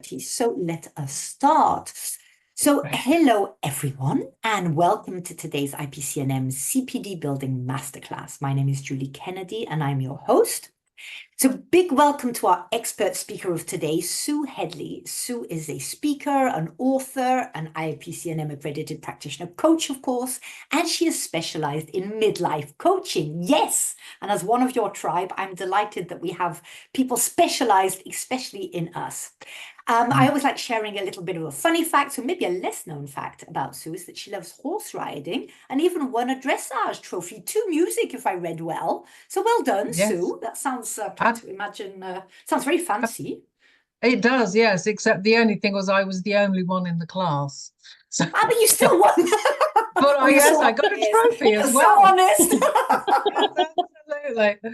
20. So let us start. So Right. hello, everyone, and welcome to today's IPC&M CPD Building Masterclass. My name is Julie Kennedy, and I'm your host. So big welcome to our expert speaker of today, Sue Hedley. Sue is a speaker, an author, an IAPC&M accredited practitioner coach, of course, and she is specialized in midlife coaching. Yes, and as one of your tribe, I'm delighted that we have people specialized, especially in us. I always like sharing a little bit of a funny fact, so maybe a less known fact about Sue is that she loves horse riding and even won a dressage trophy to music, if I read well. So well done, Yes. Sue. That sounds, try I, to imagine, sounds very fancy. it does, yes, except the only thing was I was the only one in the class. So, Ah, but you still won. but Oh, you're yes, so I got a honest. trophy You're as so well. honest. Yes, absolutely.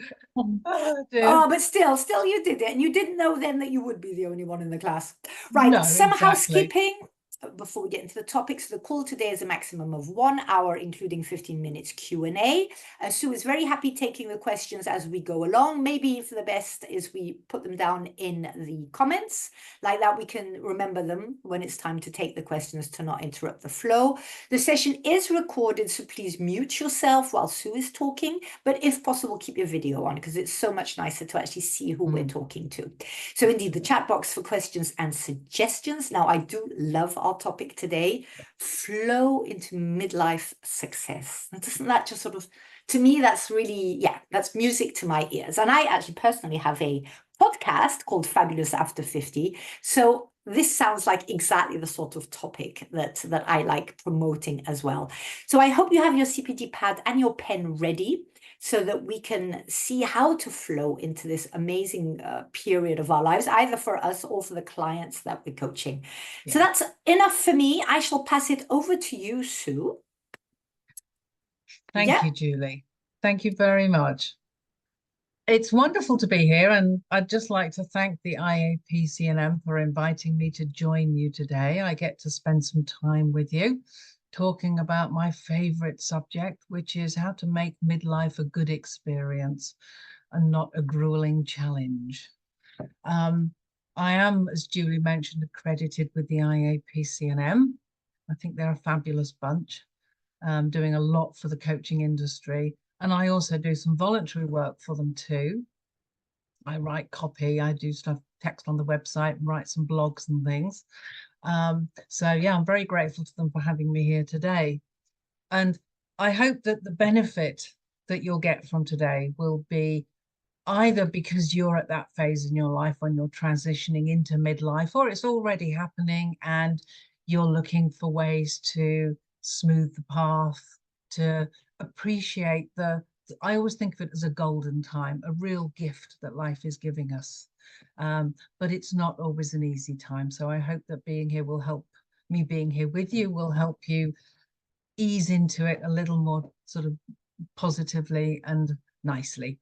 Oh dear. Oh, but still you did it. And you didn't know then that you would be the only one in the class. Right, No, some exactly. housekeeping before we get into the topics. The call today is a maximum of 1 hour, including 15 minutes Q&A. Sue is very happy taking the questions as we go along. Maybe for the best is we put them down in the comments. Like that, we can remember them when it's time to take the questions to not interrupt the flow. The session is recorded, so please mute yourself while Sue is talking. But if possible, keep your video on because it's so much nicer to actually see who we're talking to. So indeed, the chat box for questions and suggestions. Now, I do love our topic today, flow into midlife success. Now, doesn't that just sort of, to me, that's really, yeah, that's music to my ears. And I actually personally have a podcast called Fabulous After 50. So this sounds like exactly the sort of topic that I like promoting as well. So I hope you have your CPD pad and your pen ready so that we can see how to flow into this amazing period of our lives, either for us or for the clients that we're coaching. So Yeah. that's enough for me. I shall pass it over to you, Sue. Thank Yeah. you, Julie. Thank you very much. It's wonderful to be here, and I'd just like to thank the IAPC&M for inviting me to join you today. I get to spend some time with you talking about my favorite subject, which is how to make midlife a good experience and not a grueling challenge. Um, I am, as Julie mentioned, accredited with the IAPC&M. I think they're a fabulous bunch, doing a lot for the coaching industry. And I also do some voluntary work for them too. I write copy, I do stuff, text on the website, and write some blogs and things. So yeah, I'm very grateful to them for having me here today. And I hope that the benefit that you'll get from today will be either because you're at that phase in your life when you're transitioning into midlife, or it's already happening and you're looking for ways to smooth the path, to appreciate I always think of it as a golden time, a real gift that life is giving us. But it's not always an easy time. So I hope that being here with you will help you ease into it a little more sort of positively and nicely.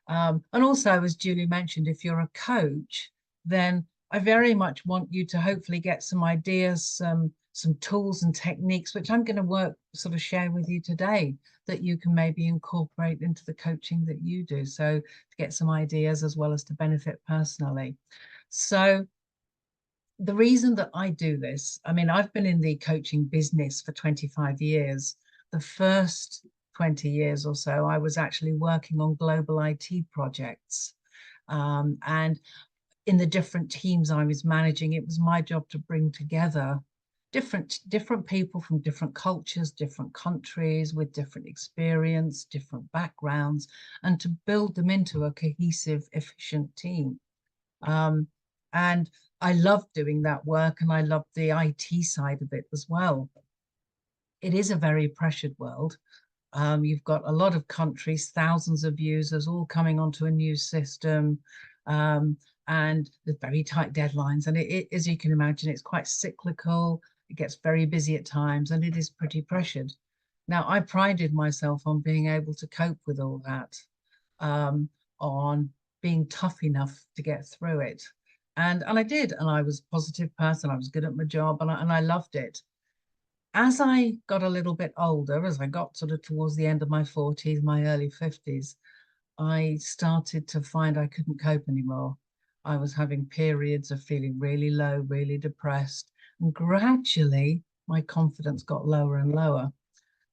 And also, as Julie mentioned, if you're a coach, then I very much want you to hopefully get some ideas, some tools and techniques, which I'm going to share with you today that you can maybe incorporate into the coaching that you do. So to get some ideas as well as to benefit personally. So the reason that I do this, I mean, I've been in the coaching business for 25 years. The first 20 years or so, I was actually working on global IT projects. And in the different teams I was managing, it was my job to bring together different people from different cultures, different countries with different experience, different backgrounds, and to build them into a cohesive, efficient team. And I loved doing that work, and I loved the IT side of it as well. It is a very pressured world. You've got a lot of countries, thousands of users all coming onto a new system, and there's very tight deadlines. And as you can imagine, it's quite cyclical. It gets very busy at times, and it is pretty pressured. Now, I prided myself on being able to cope with all that, on being tough enough to get through it. And I did, and I was a positive person. I was good at my job, and I loved it. As I got a little bit older, as I got sort of towards the end of my 40s, my early 50s, I started to find I couldn't cope anymore. I was having periods of feeling really low, really depressed, and gradually my confidence got lower and lower.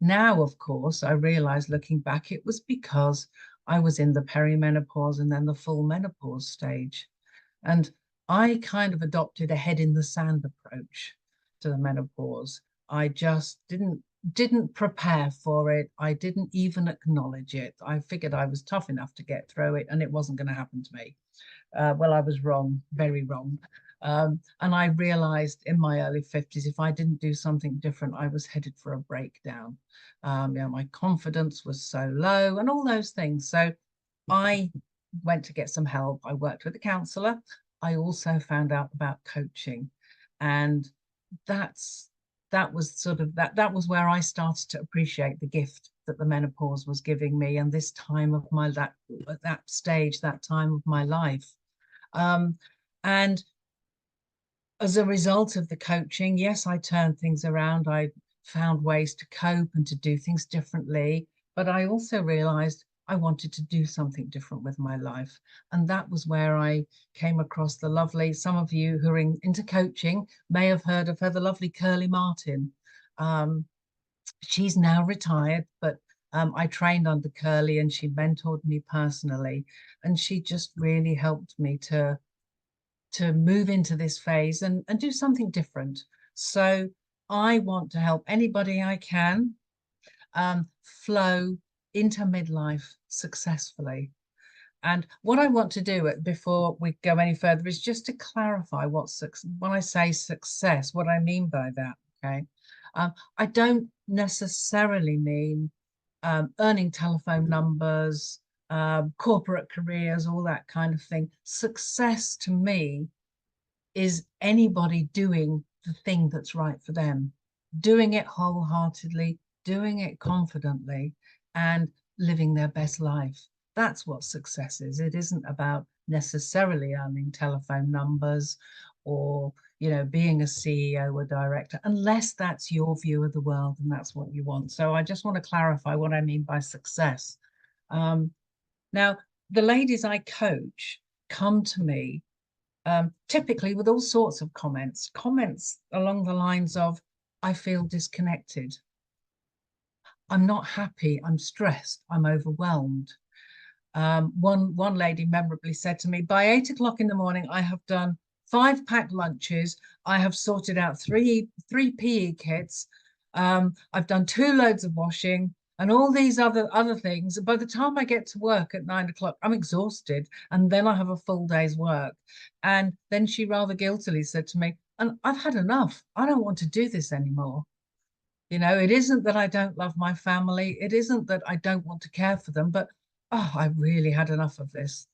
Now, of course, I realized looking back, it was because I was in the perimenopause and then the full menopause stage. And I kind of adopted a head in the sand approach to the menopause. I just didn't prepare for it. I didn't even acknowledge it. I figured I was tough enough to get through it and it wasn't going to happen to me. Well, I was wrong, very wrong. And I realized in my early 50s, if I didn't do something different, I was headed for a breakdown. My confidence was so low and all those things. So I went to get some help. I worked with a counselor. I also found out about coaching. And that was sort of that was where I started to appreciate the gift that the menopause was giving me, and this time of my that stage, that time of my life. And as a result of the coaching, yes, I turned things around. I found ways to cope and to do things differently. But I also realized I wanted to do something different with my life. And that was where I came across the lovely, some of you who are into coaching may have heard of her, the lovely Curly Martin. She's now retired, but I trained under Curly and she mentored me personally. And she just really helped me to move into this phase and do something different. So I want to help anybody I can flow into midlife successfully. And what I want to do before we go any further is just to clarify when I say success, what I mean by that. Okay. I don't necessarily mean earning telephone numbers, corporate careers, all that kind of thing. Success to me is anybody doing the thing that's right for them, doing it wholeheartedly, doing it confidently, and living their best life. That's what success is. It isn't about necessarily earning telephone numbers or being a CEO or director, unless that's your view of the world and that's what you want. So I just want to clarify what I mean by success. Now, the ladies I coach come to me typically with all sorts of comments along the lines of, I feel disconnected. I'm not happy. I'm stressed. I'm overwhelmed. One lady memorably said to me, by 8 o'clock in the morning, I have done 5 packed lunches. I have sorted out three PE kits. I've done 2 loads of washing and all these other things. By the time I get to work at 9 o'clock, I'm exhausted. And then I have a full day's work. And then she rather guiltily said to me, and I've had enough. I don't want to do this anymore. It isn't that I don't love my family. It isn't that I don't want to care for them, but I really had enough of this.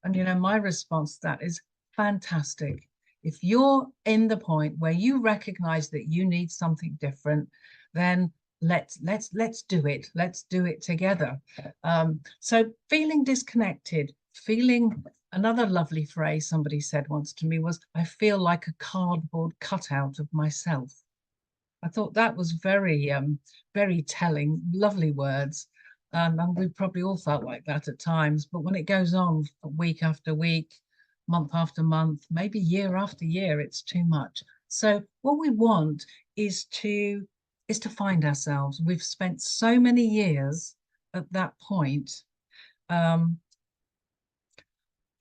And my response to that is fantastic. If you're in the point where you recognize that you need something different, then let's do it. Let's do it together. So feeling disconnected, another lovely phrase somebody said once to me was, I feel like a cardboard cutout of myself. I thought that was very, very telling, lovely words. And we probably all felt like that at times. But when it goes on week after week, month after month, maybe year after year, it's too much. So what we want is to find ourselves. We've spent so many years at that point,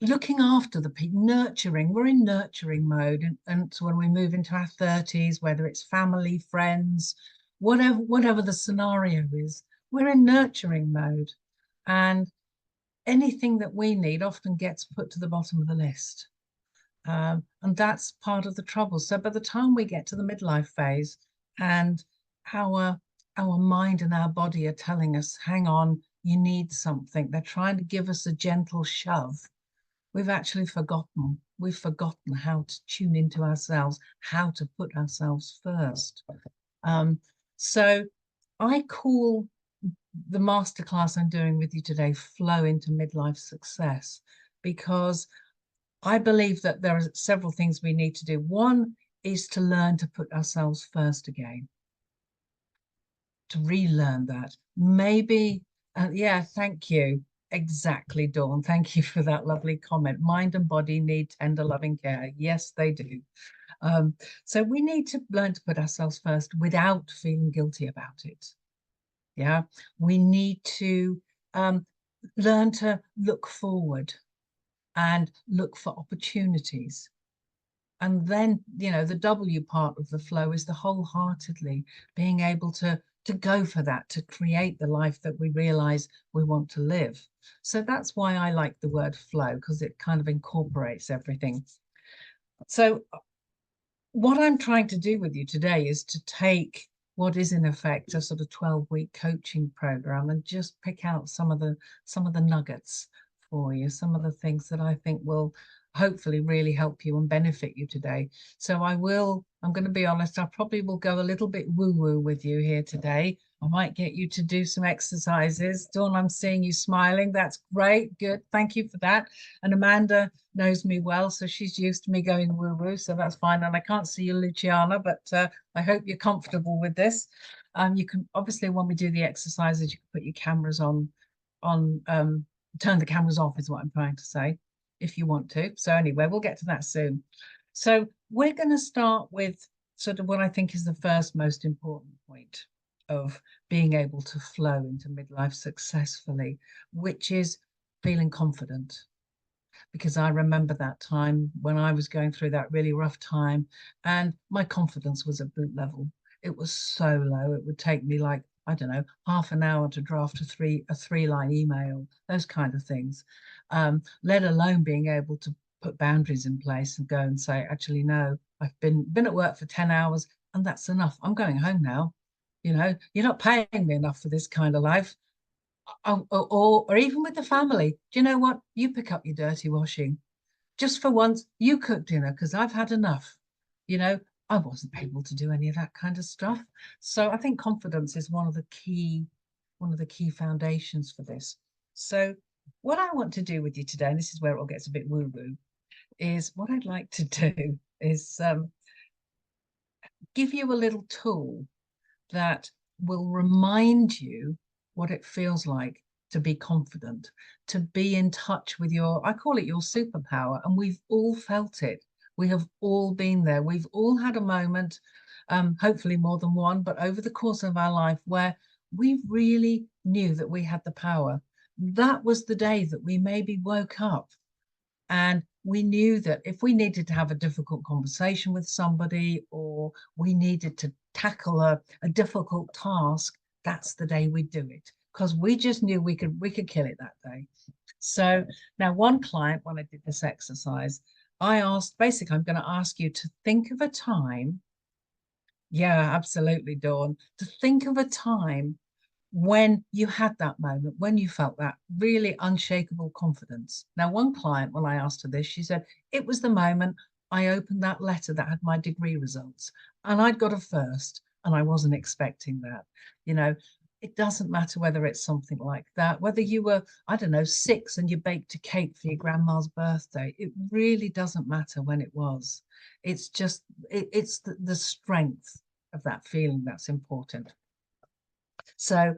looking after the people, nurturing. We're in nurturing mode, and so when we move into our 30s, whether it's family, friends, whatever the scenario is, we're in nurturing mode, and anything that we need often gets put to the bottom of the list, and that's part of the trouble. So by the time we get to the midlife phase, and our mind and our body are telling us, hang on, you need something, they're trying to give us a gentle shove, we've actually forgotten. We've forgotten how to tune into ourselves, how to put ourselves first. So I call the masterclass I'm doing with you today Flow into Midlife Success, because I believe that there are several things we need to do. One is to learn to put ourselves first again, to relearn that. Maybe, yeah, thank you. Exactly, Dawn. Thank you for that lovely comment. Mind and body need tender, loving care. Yes, they do. So we need to learn to put ourselves first without feeling guilty about it. Yeah, we need to learn to look forward and look for opportunities. And then, you know, the W part of the flow is the wholeheartedly being able to go for that, to create the life that we realize we want to live. So that's why I like the word flow, because it kind of incorporates everything. So what I'm trying to do with you today is to take what is in effect a sort of 12-week coaching program and just pick out some of the nuggets for you, some of the things that I think will hopefully really help you and benefit you today. So I'm going to be honest, I probably will go a little bit woo-woo with you here today. I might get you to do some exercises. Dawn, I'm seeing you smiling. That's great. Good. Thank you for that. And Amanda knows me well, so she's used to me going woo-woo, so that's fine. And I can't see you, Luciana, but I hope you're comfortable with this. You can obviously, when we do the exercises, you can put your cameras on, turn the cameras off is what I'm trying to say, if you want to. So anyway, we'll get to that soon. So we're going to start with sort of what I think is the first most important point of being able to flow into midlife successfully, which is feeling confident. Because I remember that time when I was going through that really rough time and my confidence was at boot level. It was so low. It would take me like, I don't know, half an hour to draft a three-line email, those kind of things, let alone being able to put boundaries in place and go and say, actually, no, I've been at work for 10 hours and that's enough. I'm going home now. You know, you're not paying me enough for this kind of life. Or even with the family, do you know what? You pick up your dirty washing. Just for once, you cook dinner because I've had enough. You know, I wasn't able to do any of that kind of stuff. So I think confidence is one of the key foundations for this. So what I want to do with you today, and this is where it all gets a bit woo-woo, is what I'd like to do is give you a little tool that will remind you what it feels like to be confident, to be in touch with your, I call it your superpower. And we've all felt it. We have all been there. We've all had a moment, hopefully more than one, but over the course of our life where we really knew that we had the power. That was the day that we maybe woke up and we knew that if we needed to have a difficult conversation with somebody or we needed to tackle a difficult task, that's the day we'd do it because we just knew we could kill it that day. So now one client, when I did this exercise, I asked, basically, I'm going to ask you to think of a time. Yeah, absolutely, Dawn. To think of a time when you had that moment, when you felt that really unshakable confidence. Now, one client, when I asked her this, she said, it was the moment I opened that letter that had my degree results and I'd got a first and I wasn't expecting that. You know, it doesn't matter whether it's something like that, whether you were, I don't know, 6 and you baked a cake for your grandma's birthday. It really doesn't matter when it was. It's just, it's the strength of that feeling that's important. So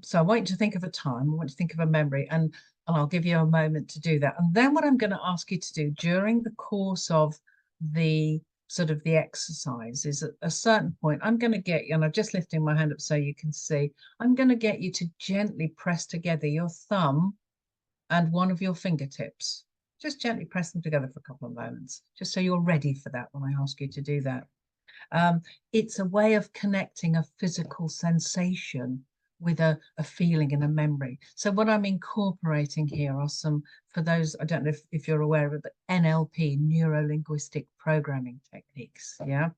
so I want you to think of a time, I want you to think of a memory, and I'll give you a moment to do that. And then what I'm going to ask you to do during the course of the sort of the exercise is at a certain point, I'm going to get you, and I'm just lifting my hand up so you can see, I'm going to get you to gently press together your thumb and one of your fingertips. Just gently press them together for a couple of moments, just so you're ready for that when I ask you to do that. It's a way of connecting a physical sensation with a feeling and a memory. So what I'm incorporating here are some, for those, I don't know if you're aware of it, but NLP, neuro-linguistic programming techniques, yeah?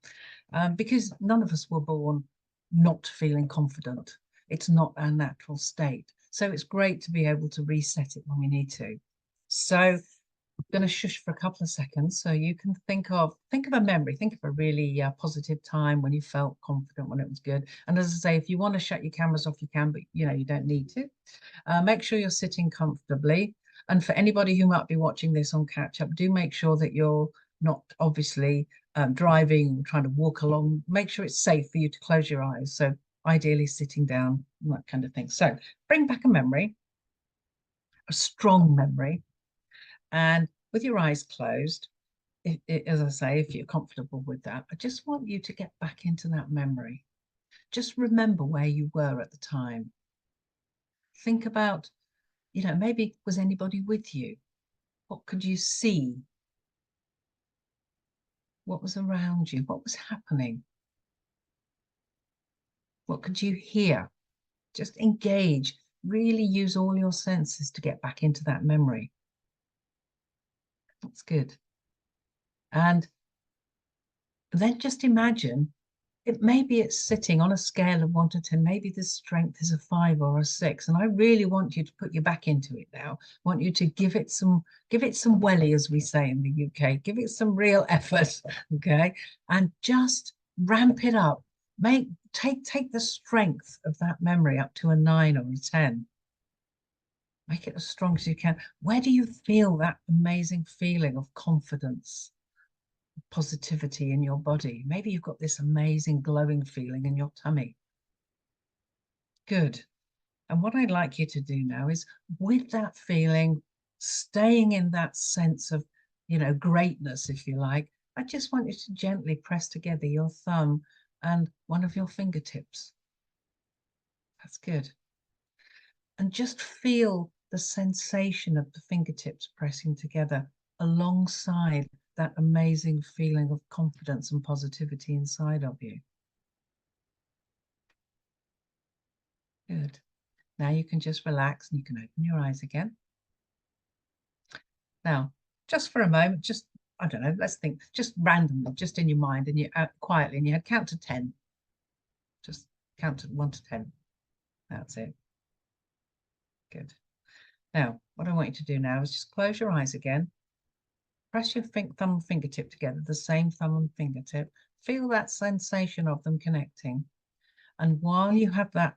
Because none of us were born not feeling confident. It's not our natural state. So it's great to be able to reset it when we need to. So I'm going to shush for a couple of seconds so you can think of a memory, think of a really positive time when you felt confident, when it was good. And as I say, if you want to shut your cameras off, you can, but you know, you don't need to. Make sure you're sitting comfortably. And for anybody who might be watching this on catch up, do make sure that you're not obviously driving or trying to walk along. Make sure it's safe for you to close your eyes. So ideally sitting down and that kind of thing. So bring back a memory. a strong memory. And with your eyes closed, as I say, if you're comfortable with that, I just want you to get back into that memory. Just remember where you were at the time. Think about, maybe was anybody with you? What could you see? What was around you? What was happening? What could you hear? Just engage. Really use all your senses to get back into that memory. That's good. And then just imagine maybe it's sitting on a scale of 1 to 10. Maybe the strength is a 5 or a 6. And I really want you to put your back into it now. I want you to give it some welly, as we say in the UK. Give it some real effort, okay? And just ramp it up. Take the strength of that memory up to a 9 or a 10. Make it as strong as you can. Where do you feel that amazing feeling of confidence, positivity in your body? Maybe you've got this amazing glowing feeling in your tummy. Good. And what I'd like you to do now is, with that feeling, staying in that sense of, greatness, if you like, I just want you to gently press together your thumb and one of your fingertips. That's good. And just feel the sensation of the fingertips pressing together alongside that amazing feeling of confidence and positivity inside of you. Good. Now you can just relax and you can open your eyes again. Now, just for a moment, I don't know, let's think, just randomly, just in your mind, and you quietly, and you had count to 10. Just count to 1 to 10. That's it. Good. Now, what I want you to do now is just close your eyes again. Press your thumb and fingertip together, the same thumb and fingertip. Feel that sensation of them connecting. And while you have that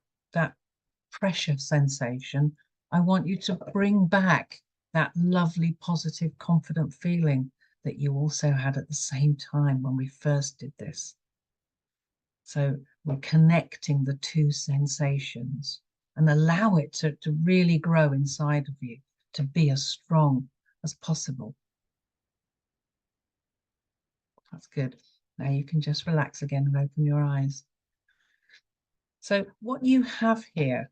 pressure sensation, I want you to bring back that lovely, positive, confident feeling that you also had at the same time when we first did this. So we're connecting the two sensations and allow it to really grow inside of you, to be as strong as possible. That's good. Now you can just relax again and open your eyes. So what you have here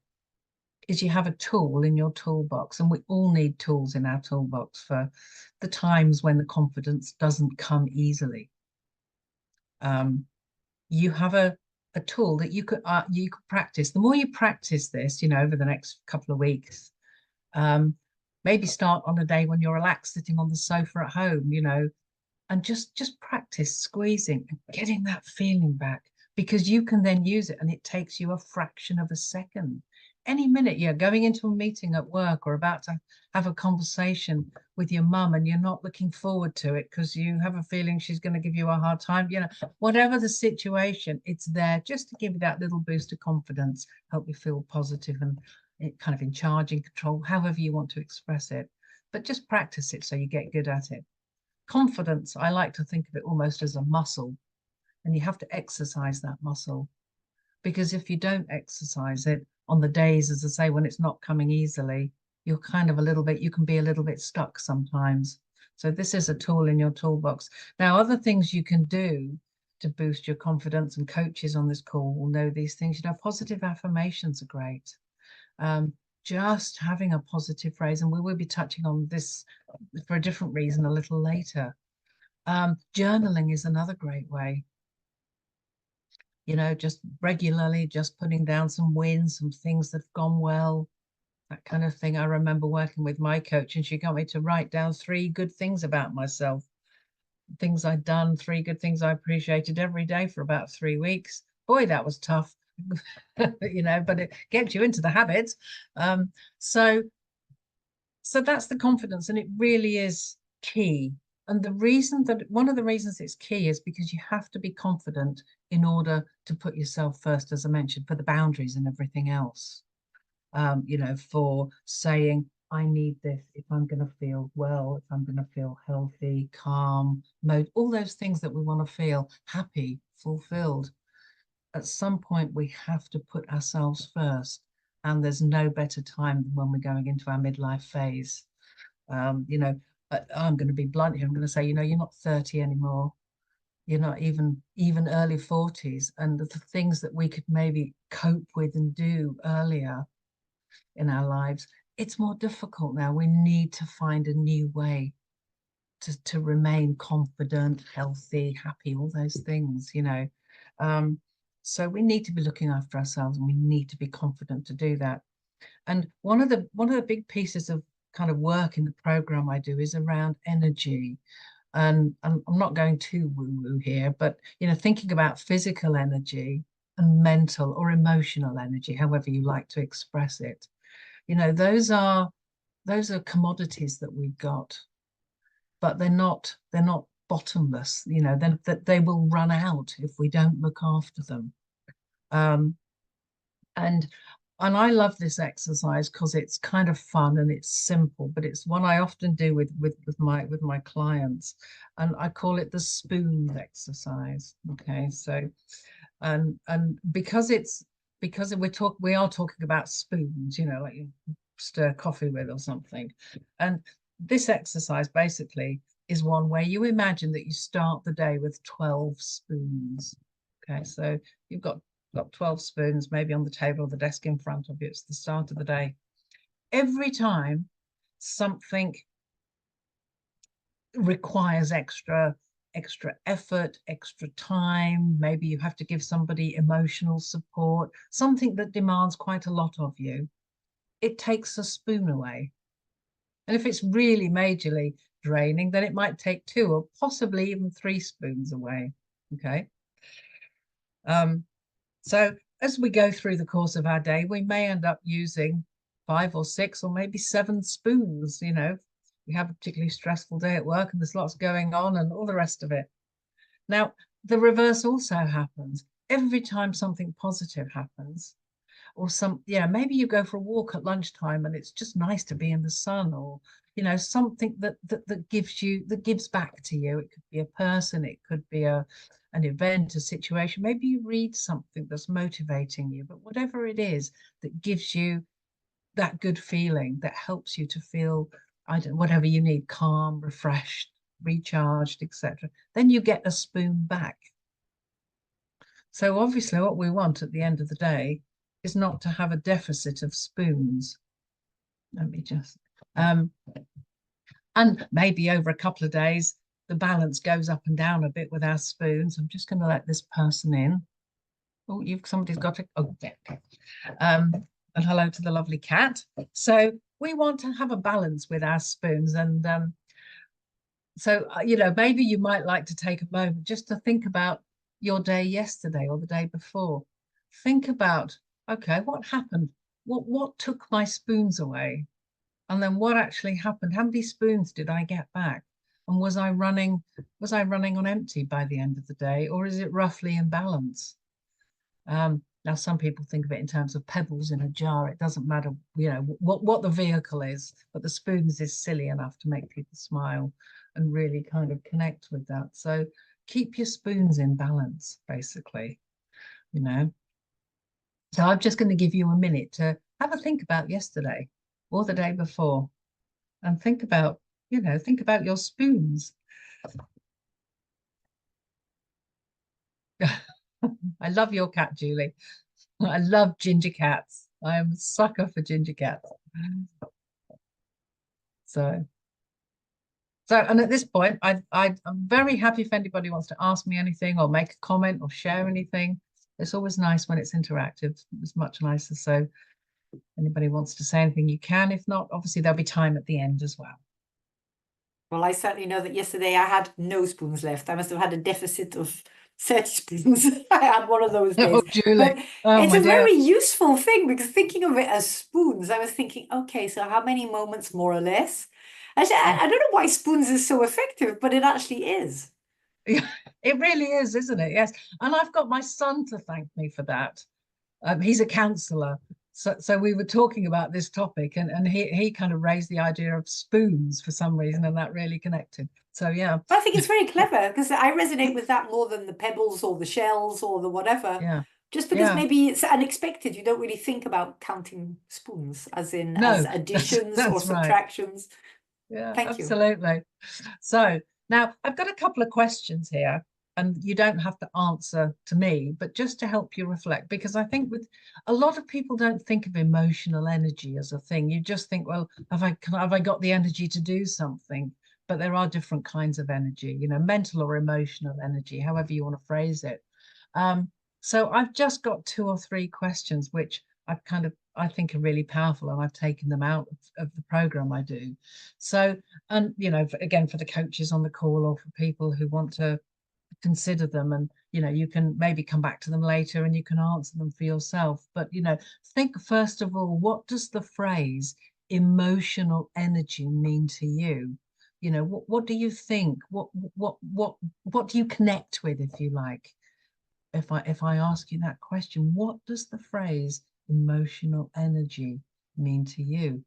is you have a tool in your toolbox, and we all need tools in our toolbox for the times when the confidence doesn't come easily. You have a tool that you could practice. The more you practice this, over the next couple of weeks, maybe start on a day when you're relaxed, sitting on the sofa at home, and just practice squeezing and getting that feeling back, because you can then use it and it takes you a fraction of a second. Any minute you're going into a meeting at work or about to have a conversation with your mum and you're not looking forward to it because you have a feeling she's going to give you a hard time, whatever the situation, it's there just to give you that little boost of confidence, help you feel positive and kind of in charge, in control, however you want to express it. But just practice it so you get good at it. Confidence, I like to think of it almost as a muscle, and you have to exercise that muscle, because if you don't exercise it on the days, as I say, when it's not coming easily, you're kind of you can be a little bit stuck sometimes. So this is a tool in your toolbox. Now, other things you can do to boost your confidence, and coaches on this call will know these things. Positive affirmations are great. Just having a positive phrase, and we will be touching on this for a different reason a little later. Journaling is another great way. Just regularly, just putting down some wins, some things that have gone well, that kind of thing. I remember working with my coach and she got me to write down 3 good things about myself, things I'd done, 3 good things I appreciated every day for about 3 weeks. Boy, that was tough, but it gets you into the habits. So that's the confidence, and it really is key. And one of the reasons it's key is because you have to be confident in order to put yourself first, as I mentioned, for the boundaries and everything else. For saying, I need this if I'm going to feel well, if I'm going to feel healthy, calm, all those things that we want to feel happy, fulfilled. At some point, we have to put ourselves first. And there's no better time than when we're going into our midlife phase. You know, I'm going to be blunt here. I'm going to say, you know, you're not 30 anymore. You're not even early 40s. And the things that we could maybe cope with and do earlier in our lives, it's more difficult now. We need to find a new way to remain confident, healthy, happy, all those things, you know. So we need to be looking after ourselves, and we need to be confident to do that. And one of the big pieces of kind of work in the program I do is around energy. And I'm not going too woo-woo here, but you know, thinking about physical energy and mental or emotional energy, however you like to express it. You know, those are commodities that we've got, but they're not bottomless. You know, then that they will run out if we don't look after them. Um, and and I love this exercise because it's kind of fun and it's simple, but it's one I often do with my clients, and I call it the spoon exercise. Okay, so and because we are talking about spoons, you know, like you stir coffee with or something, and this exercise basically is one where you imagine that you start the day with 12 spoons. Okay, so you've got 12 spoons maybe on the table or the desk in front of you. It's the start of the day. Every time something requires extra effort, extra time, maybe you have to give somebody emotional support, something that demands quite a lot of you, it takes a spoon away. And if it's really majorly draining, then it might take 2 or possibly even 3 spoons away. Okay. So as we go through the course of our day, we may end up using 5 or 6 or maybe 7 spoons. You know, we have a particularly stressful day at work and there's lots going on and all the rest of it. Now, the reverse also happens. Every time something positive happens, or maybe you go for a walk at lunchtime and it's just nice to be in the sun, or you know, something that gives back to you. It could be a person, it could be an event, a situation. Maybe you read something that's motivating you, but whatever it is that gives you that good feeling, that helps you to feel, whatever you need, calm, refreshed, recharged, etc., then you get a spoon back. So obviously what we want at the end of the day is not to have a deficit of spoons. Let me just, and maybe over a couple of days, the balance goes up and down a bit with our spoons. I'm just going to let this person in. Oh, somebody's got it. Oh, yeah. And hello to the lovely cat. So we want to have a balance with our spoons. And so, you know, maybe you might like to take a moment just to think about your day yesterday or the day before. Think about, okay, what happened? What took my spoons away? And then what actually happened? How many spoons did I get back? And was I running on empty by the end of the day, or is it roughly in balance? Now, some people think of it in terms of pebbles in a jar. It doesn't matter, you know, what the vehicle is, but the spoons is silly enough to make people smile and really kind of connect with that. So keep your spoons in balance, basically, you know. So I'm just going to give you a minute to have a think about yesterday or the day before, and think about your spoons. I love your cat, Julie. I love ginger cats. I am a sucker for ginger cats. So, and at this point, I'm very happy if anybody wants to ask me anything or make a comment or share anything. It's always nice when it's interactive. It's much nicer. So anybody wants to say anything, you can. If not, obviously there'll be time at the end as well. Well, I certainly know that yesterday I had no spoons left. I must have had a deficit of 30 spoons. I had one of those days. Oh, Julie. But Oh, it's my a dear. very useful thing, because thinking of it as spoons, I was thinking, okay, so how many moments more or less? Actually, I don't know why spoons is so effective, but it actually is. Yeah, it really is, isn't it? Yes. And I've got my son to thank me for that. He's a counselor. So we were talking about this topic, and he kind of raised the idea of spoons for some reason, and that really connected. So yeah. I think it's very clever, because I resonate with that more than the pebbles or the shells or the whatever. Yeah. Just because Yeah. maybe it's unexpected, you don't really think about counting spoons as in No, as additions or that's right. subtractions. Yeah, Thank you. absolutely. So now I've got a couple of questions here, and you don't have to answer to me, but just to help you reflect, because I think with a lot of people don't think of emotional energy as a thing. You just think, well, have I got the energy to do something? But there are different kinds of energy, you know, mental or emotional energy, however you want to phrase it. So I've just got 2 or 3 questions which I think are really powerful, and I've taken them out of the program I do. So, and you know, again, for the coaches on the call or for people who want to consider them, and you know, you can maybe come back to them later and you can answer them for yourself. But you know, think first of all, what does the phrase emotional energy mean to you? You know, what do you think? What do you connect with, if you like? If I ask you that question, what does the phrase emotional energy mean to you?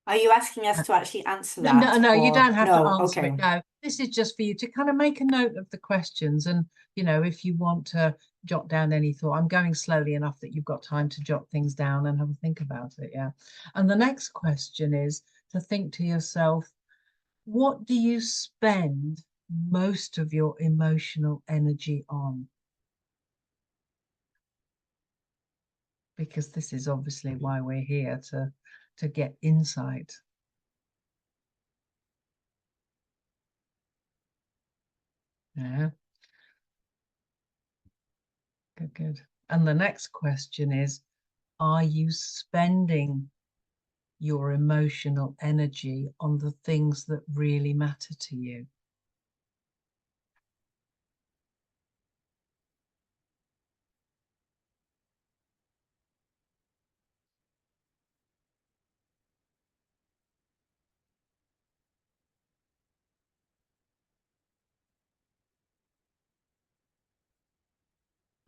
Are you asking us to actually answer No, that, no, you or don't have to no? answer it. Okay. No, this is just for you to kind of make a note of the questions. And, you know, if you want to jot down any thought, I'm going slowly enough that you've got time to jot things down and have a think about it. Yeah. And the next question is to think to yourself, what do you spend most of your emotional energy on? Because this is obviously why we're here, to get insight. Yeah, good, good. And the next question is, are you spending your emotional energy on the things that really matter to you?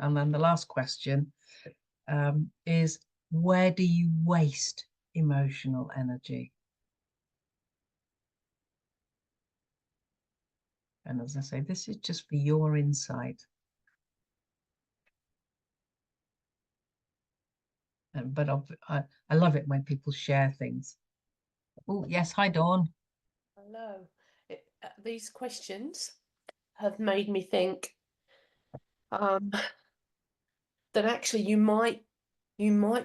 And then the last question is, where do you waste emotional energy? And as I say, this is just for your insight. But I love it when people share things. Oh, yes. Hi, Dawn. Hello. These questions have made me think that actually you might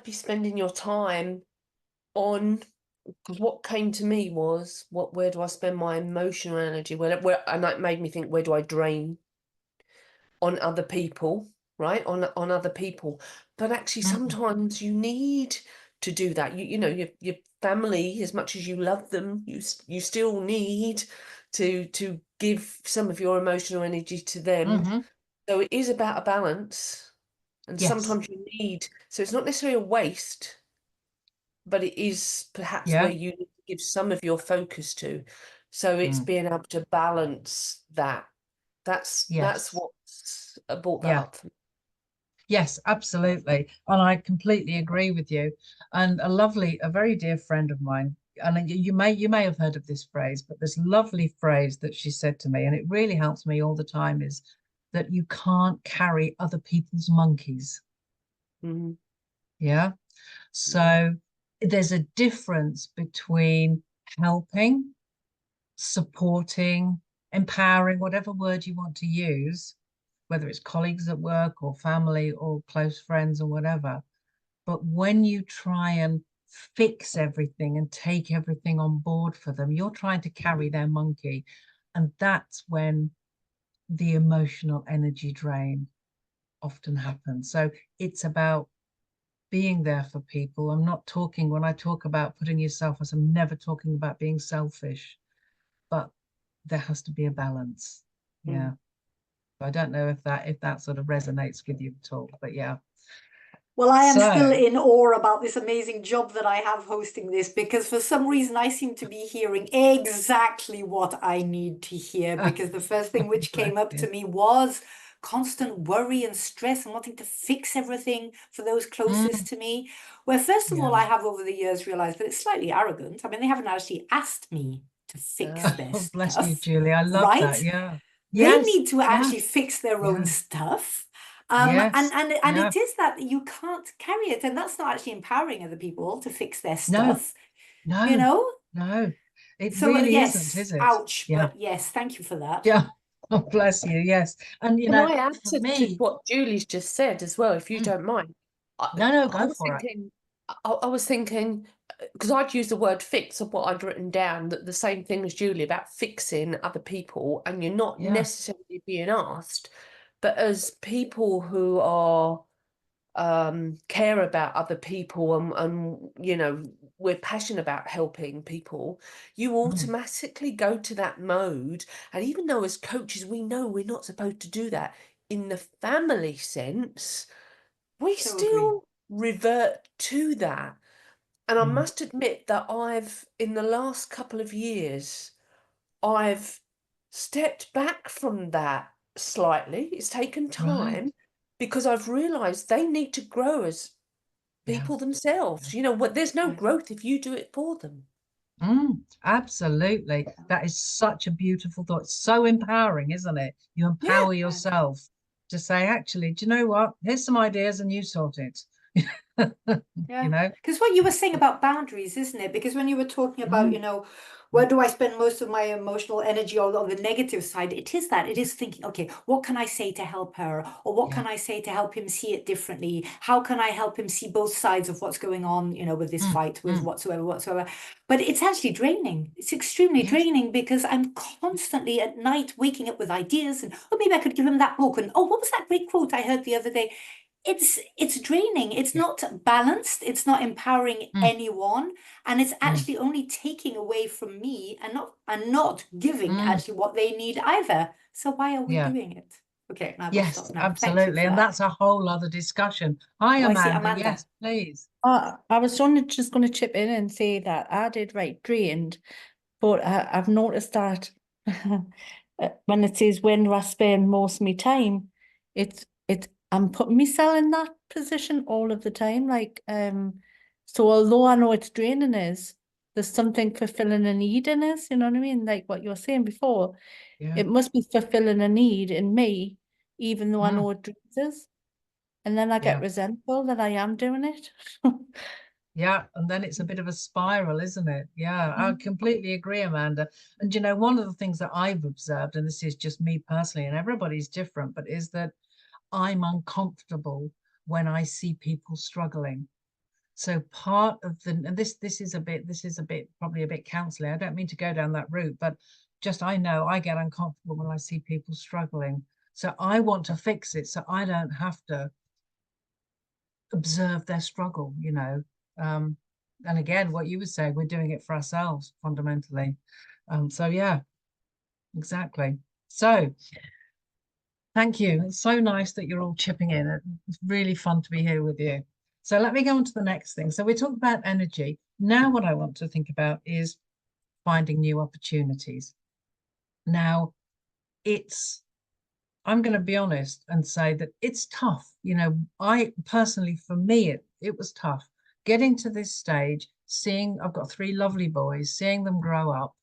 be spending your time on, what came to me was, where do I spend my emotional energy? And that made me think, where do I drain on other people, right? On other people. But actually sometimes you need to do that. You know, your family, as much as you love them, you still need to give some of your emotional energy to them. So it is about a balance, and Yes. sometimes you need, so it's not necessarily a waste, but it is perhaps Yeah. where you need to give some of your focus to. So it's being able to balance that. That's Yes. what's brought that Yeah. up. Yes, absolutely. And I completely agree with you. And a very dear friend of mine, and you may have heard of this phrase, but this lovely phrase that she said to me, and it really helps me all the time, is that you can't carry other people's monkeys. Mhm. Yeah. So there's a difference between helping, supporting, empowering, whatever word you want to use, whether it's colleagues at work or family or close friends or whatever. But when you try and fix everything and take everything on board for them, you're trying to carry their monkey. And that's when the emotional energy drain often happens. So it's about being there for people. When I talk about putting yourself as, I'm never talking about being selfish, but there has to be a balance. Yeah. I don't know if that sort of resonates with you at all, but yeah. Well, I am still in awe about this amazing job that I have hosting this, because for some reason I seem to be hearing exactly what I need to hear, because the first thing which came up to me was constant worry and stress and wanting to fix everything for those closest to me. Where first of all, I have over the years realized that it's slightly arrogant. I mean, they haven't actually asked me to fix their Oh, bless you, stuff, Julie. I love that. right? Yeah. They Yes. need to Yeah. actually fix their own Yeah. stuff. Yes. And Yeah. it is that you can't carry it, and that's not actually empowering other people to fix their No. stuff, No. you know? No. It So really isn't, yes, is it? ouch, Yeah. but yes, thank you for that. Yeah. Oh, bless you. Yes. And, you Can know, I add for to me, what Julie's just said as well, if you don't mind? no, I go was for it. thinking, I was thinking, because I'd used the word fix of what I'd written down, that the same thing as Julie about fixing other people, and you're not Yeah. necessarily being asked, but as people who are care about other people, and you know, we're passionate about helping people, you automatically go to that mode. And even though as coaches we know we're not supposed to do that in the family sense, we So agree. still revert to that. And I must admit that I've, in the last couple of years, I've stepped back from that slightly. It's taken time, Right. because I've realized they need to grow as Yeah. people themselves. You know what? There's no Right. growth if you do it for them. Absolutely. That is such a beautiful thought. It's so empowering, isn't it? You Yeah. empower yourself to say, actually, do you know what? Here's some ideas and you sort it. Yeah. You know? Because what you were saying about boundaries, isn't it? Because when you were talking about, you know, where do I spend most of my emotional energy, or on the negative side, it is that. It is thinking, okay, what can I say to help her? Or what can I say to help him see it differently? How can I help him see both sides of what's going on, you know, with this fight, with whatsoever. But it's actually draining. It's extremely Yes. draining, because I'm constantly at night waking up with ideas, and oh, maybe I could give him that book. And oh, what was that great quote I heard the other day? It's draining. It's Yeah. not balanced. It's not empowering anyone, and it's Mm. actually only taking away from me, and not giving actually what they need either. So why are we Yeah. doing it? Okay, I will Yes, stop now. Thank you absolutely. for And that. that's a whole other discussion. Hi, Oh, I see Amanda. Amanda. Yes, please. I was only just going to chip in and say that I did write drained, but I've noticed that when it says when do I spend most of my time, it's I'm putting myself in that position all of the time. Like so although I know it's draining us, there's something fulfilling a need in us, you know what I mean? Like what you were saying before. Yeah. It must be fulfilling a need in me, even though I know it drains us. And then I get resentful that I am doing it. Yeah, and then it's a bit of a spiral, isn't it? Yeah, I completely agree, Amanda. And you know, one of the things that I've observed, and this is just me personally, and everybody's different, but is that I'm uncomfortable when I see people struggling. So part of the, and this is a bit probably a bit counseling. I don't mean to go down that route, but just I know I get uncomfortable when I see people struggling. So I want to fix it so I don't have to observe their struggle, you know. And again, what you would say, we're doing it for ourselves fundamentally. So yeah, exactly. So thank you. It's so nice that you're all chipping in. It's really fun to be here with you. So let me go on to the next thing. So we talked about energy. Now what I want to think about is finding new opportunities. Now I'm going to be honest and say that it's tough. You know, I personally, for me, it was tough getting to this stage, seeing I've got 3 lovely boys, seeing them grow up,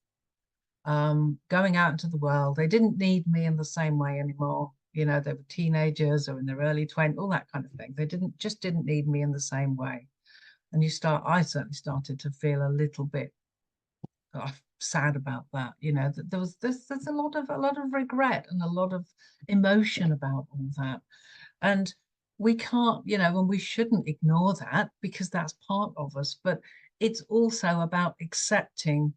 going out into the world. They didn't need me in the same way anymore. You know, they were teenagers or in their early 20s, all that kind of thing. They didn't need me in the same way. And I certainly started to feel a little bit sad about that. You know, that there's a lot of regret and a lot of emotion about all that. And we can't, you know, and we shouldn't ignore that, because that's part of us. But it's also about accepting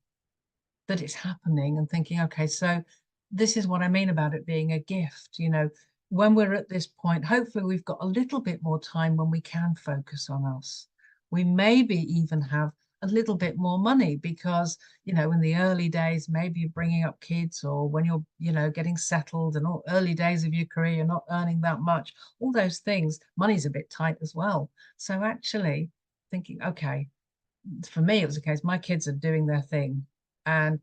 that it's happening and thinking, okay, so this is what I mean about it being a gift. You know, when we're at this point, hopefully we've got a little bit more time when we can focus on us. We maybe even have a little bit more money, because, you know, in the early days, maybe you're bringing up kids, or when you're, you know, getting settled, and all early days of your career, you're not earning that much. All those things, money's a bit tight as well. So actually thinking, okay, for me, it was a case, my kids are doing their thing, and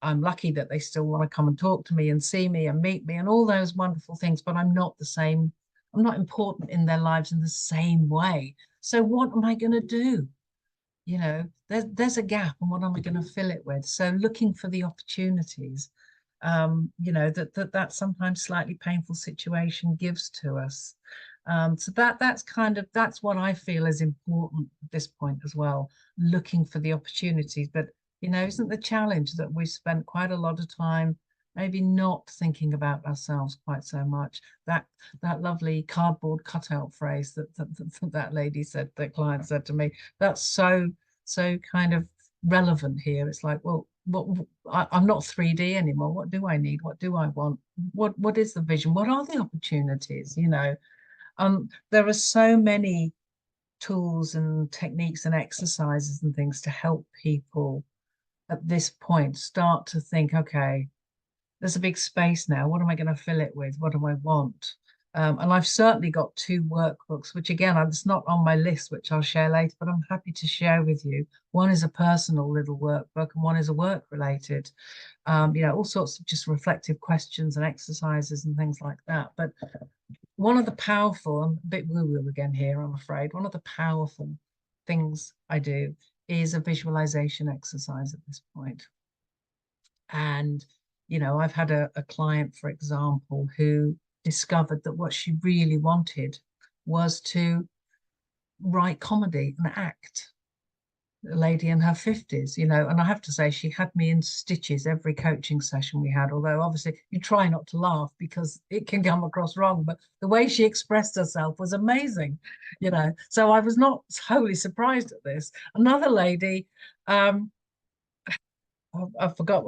I'm lucky that they still want to come and talk to me and see me and meet me and all those wonderful things, but I'm not the same. I'm not important in their lives in the same way. So what am I going to do? You know, there's a gap, and what am I going to fill it with? So looking for the opportunities. you know, that sometimes slightly painful situation gives to us. So that's what I feel is important at this point as well, looking for the opportunities. But, you know, isn't the challenge that we spent quite a lot of time maybe not thinking about ourselves quite so much? That lovely cardboard cutout phrase that lady said, that client said to me, that's so kind of relevant here. It's like, well, I'm not 3D anymore. What do I need? What do I want? What is the vision? What are the opportunities? You know, there are so many tools and techniques and exercises and things to help people at this point start to think, okay, there's a big space now. What am I going to fill it with? What do I want? And I've certainly got 2 workbooks, which again, it's not on my list, which I'll share later, but I'm happy to share with you. One is a personal little workbook and one is a work related, you know, all sorts of just reflective questions and exercises and things like that. But one of the powerful, I'm a bit woo-woo again here, I'm afraid, one of the powerful things I do is a visualization exercise at this point. And, you know, I've had a client, for example, who discovered that what she really wanted was to write comedy and act. A lady in her 50s, you know, and I have to say she had me in stitches every coaching session we had, although obviously you try not to laugh because it can come across wrong, but the way she expressed herself was amazing, you know, so I was not wholly surprised at this. Another lady, I forgot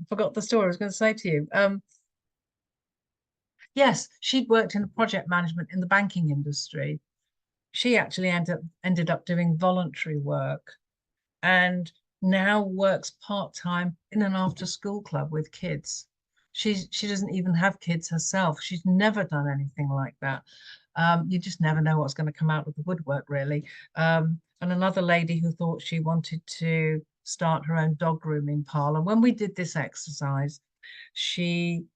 forgot the story I was going to say to you. Yes, she'd worked in project management in the banking industry. She actually ended up doing voluntary work and now works part-time in an after-school club with kids. She doesn't even have kids herself. She's never done anything like that. You just never know what's going to come out of the woodwork, really. And another lady who thought she wanted to start her own dog grooming parlor. When we did this exercise, she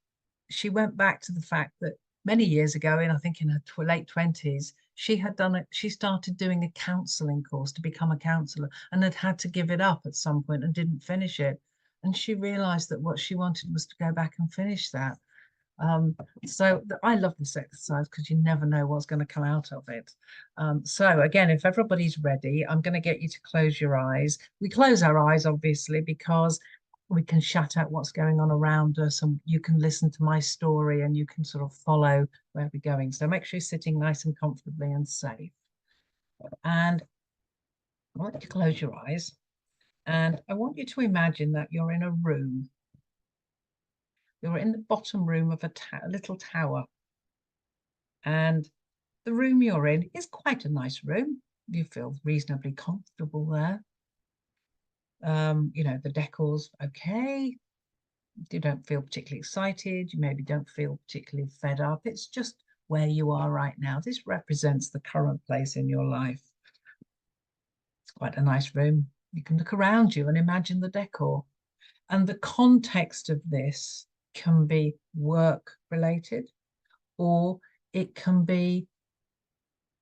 went back to the fact that many years ago, I think in her late 20s, she started doing a counselling course to become a counsellor and had to give it up at some point and didn't finish it. And she realised that what she wanted was to go back and finish that. So I love this exercise because you never know what's going to come out of it. So again, if everybody's ready, I'm going to get you to close your eyes. We close our eyes, obviously, because we can shut out what's going on around us and you can listen to my story and you can sort of follow where we're going. So make sure you're sitting nice and comfortably and safe. And I want you to close your eyes and I want you to imagine that you're in a room. You're in the bottom room of a little tower. And the room you're in is quite a nice room. You feel reasonably comfortable there. You know, the decor's okay. You don't feel particularly excited. You maybe don't feel particularly fed up. It's just where you are right now. This represents the current place in your life. It's quite a nice room. You can look around you and imagine the decor. And the context of this can be work related or it can be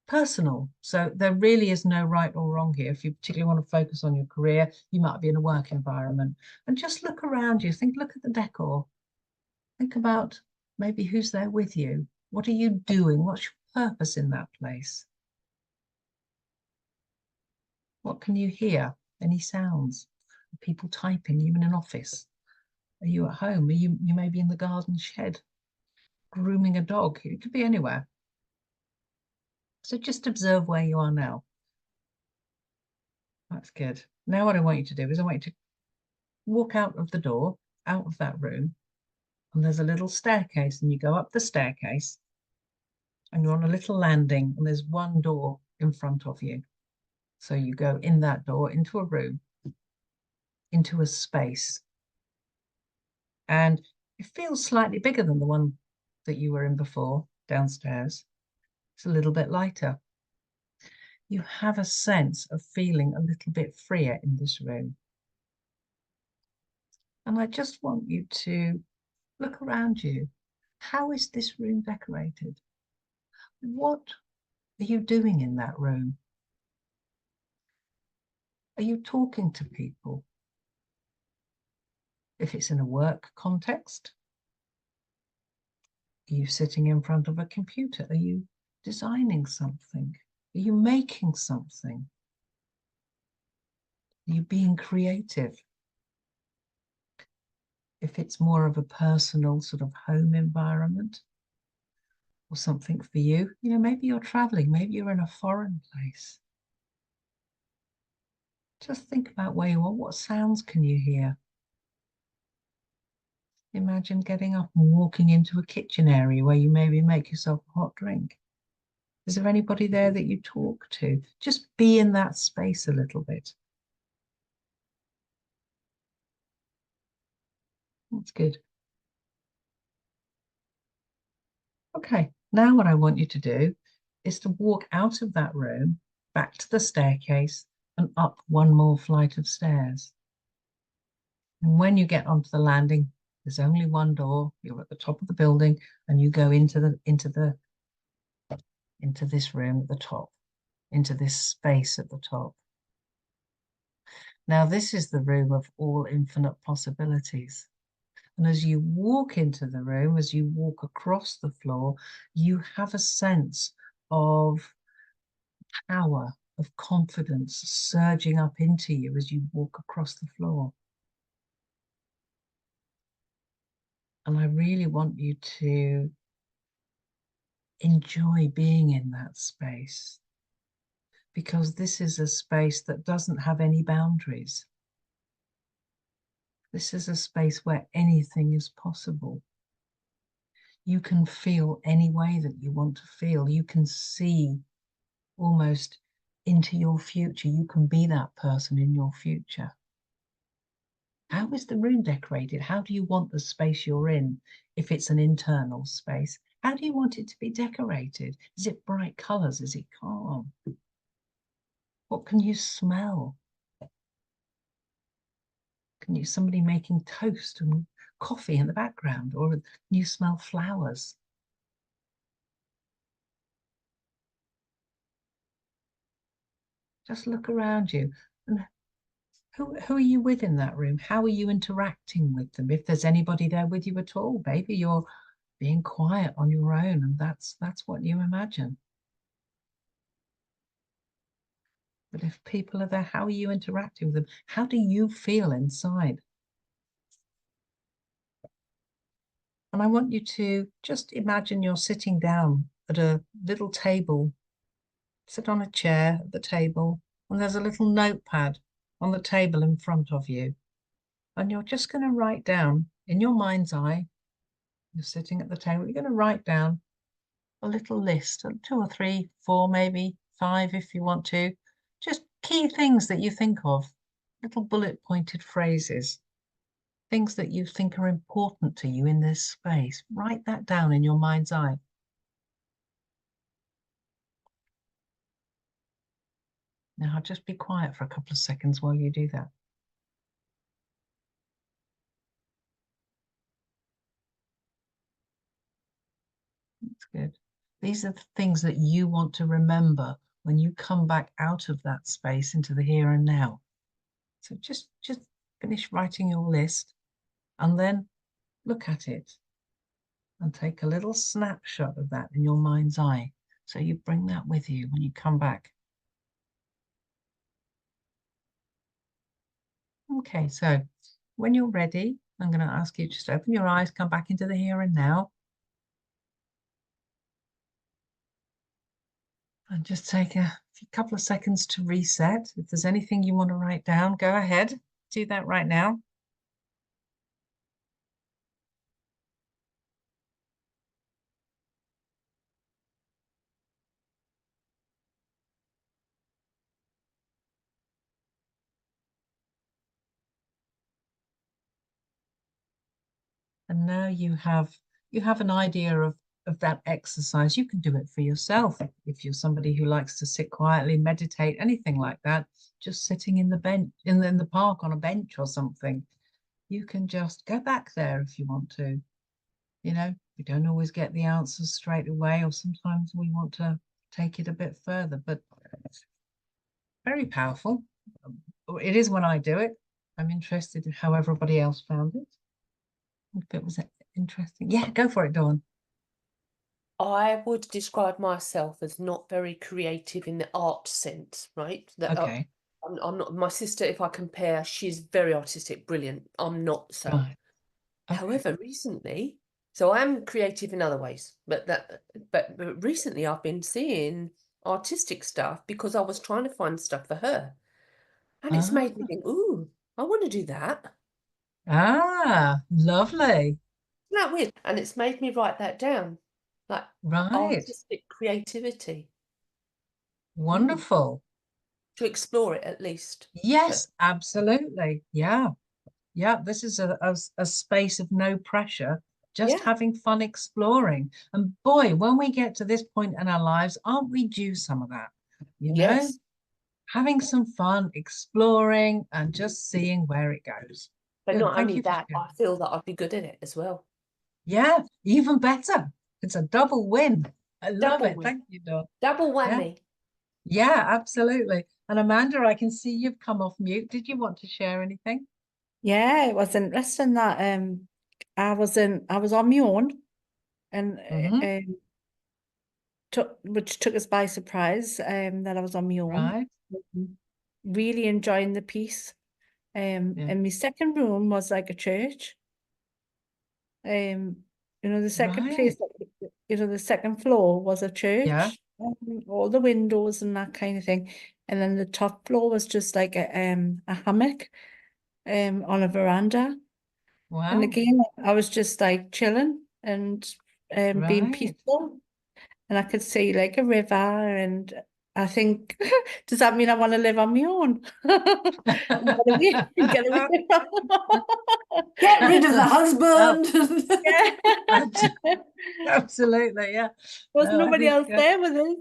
personal. So there really is no right or wrong here. If you particularly want to focus on your career, you might be in a work environment and just look around you. Look at the decor. Think about maybe who's there with you. What are you doing? What's your purpose in that place? What can you hear? Any sounds? Are people typing? Are you in an office? Are you at home? Are you maybe in the garden shed, grooming a dog? It could be anywhere. So just observe where you are now. That's good. Now what I want you to do is I want you to walk out of the door, out of that room, and there's a little staircase and you go up the staircase and you're on a little landing and there's one door in front of you. So you go in that door into a room, into a space. And it feels slightly bigger than the one that you were in before downstairs. It's a little bit lighter. You have a sense of feeling a little bit freer in this room. And I just want you to look around you. How is this room decorated? What are you doing in that room? Are you talking to people? If it's in a work context, are you sitting in front of a computer? Are you designing something? Are you making something? Are you being creative? If it's more of a personal sort of home environment or something for you, you know, maybe you're traveling, maybe you're in a foreign place. Just think about where you are. What sounds can you hear? Imagine getting up and walking into a kitchen area where you maybe make yourself a hot drink. Is there anybody there that you talk to? Just be in that space a little bit. That's good. Okay, now what I want you to do is to walk out of that room, back to the staircase, and up one more flight of stairs. And when you get onto the landing, there's only one door. You're at the top of the building, and you go into this room at the top, into this space at the top. Now, this is the room of all infinite possibilities. And as you walk into the room, as you walk across the floor, you have a sense of power, of confidence surging up into you as you walk across the floor. And I really want you to enjoy being in that space, because this is a space that doesn't have any boundaries. This is a space where anything is possible. You can feel any way that you want to feel. You can see almost into your future. You can be that person in your future. How is the room decorated? How do you want the space you're in? If it's an internal space, how do you want it to be decorated? Is it bright colors? Is it calm? What can you smell? Can you somebody making toast and coffee in the background, or can you smell flowers? Just look around you. And who are you with in that room? How are you interacting with them? If there's anybody there with you at all, maybe you're being quiet on your own, and that's what you imagine. But if people are there, how are you interacting with them? How do you feel inside? And I want you to just imagine you're sitting down at a little table. Sit on a chair at the table, and there's a little notepad on the table in front of you. And you're just going to write down in your mind's eye, you're sitting at the table, you're going to write down a little list, 2 or 3, 4, maybe 5 if you want to. Just key things that you think of, little bullet pointed phrases, things that you think are important to you in this space. Write that down in your mind's eye. Now, just be quiet for a couple of seconds while you do that. That's good. These are the things that you want to remember when you come back out of that space into the here and now. So just finish writing your list and then look at it and take a little snapshot of that in your mind's eye. So you bring that with you when you come back. Okay, so when you're ready, I'm going to ask you just to open your eyes, come back into the here and now. And just take a couple of seconds to reset. If there's anything you want to write down, go ahead. Do that right now. And now you have an idea of that exercise. You can do it for yourself if you're somebody who likes to sit quietly, meditate, anything like that. Just sitting in the bench in the park on a bench or something. You can just go back there if you want to. You know, we don't always get the answers straight away, or sometimes we want to take it a bit further, but very powerful. It is when I do it. I'm interested in how everybody else found it. If it was interesting. Yeah, go for it, Dawn. I would describe myself as not very creative in the art sense, right? That Okay. I'm not. My sister, if I compare, she's very artistic, brilliant. I'm not so. Right. Okay. However, recently, so I'm creative in other ways, but recently I've been seeing artistic stuff because I was trying to find stuff for her, and it's made me think, ooh, I want to do that. Lovely. Isn't that weird? And it's made me write that down, like Right. artistic creativity. Wonderful. To explore it at least. Yes, absolutely. Yeah. Yeah. This is a space of no pressure, just Yeah. having fun exploring. And boy, when we get to this point in our lives, aren't we due some of that? You know, Yes. having some fun, exploring, and just seeing where it goes. But Good. not Thank only you for that, sharing. I feel that I'd be good at it as well. Yeah, even better. It's a double win. I love Double it. win. Thank you, Dawn. Double Yeah. whammy. Yeah, absolutely. And Amanda, I can see you've come off mute. Did you want to share anything? Yeah, it was interesting that I was on my own, and Mhm. which took us by surprise, that I was on my own. Right. Really enjoying the piece. Yeah. And my second room was like a church. The second place, the second floor was a church. Yeah. All the windows and that kind of thing. And then the top floor was just like a hammock on a veranda. Wow. And again, I was just like chilling and being Right. peaceful. And I could see like a river, and I think, does that mean I want to live on my own? Get away Get rid of the Well, husband. Yeah. absolutely. Yeah. Was No, I nobody think, else there with us?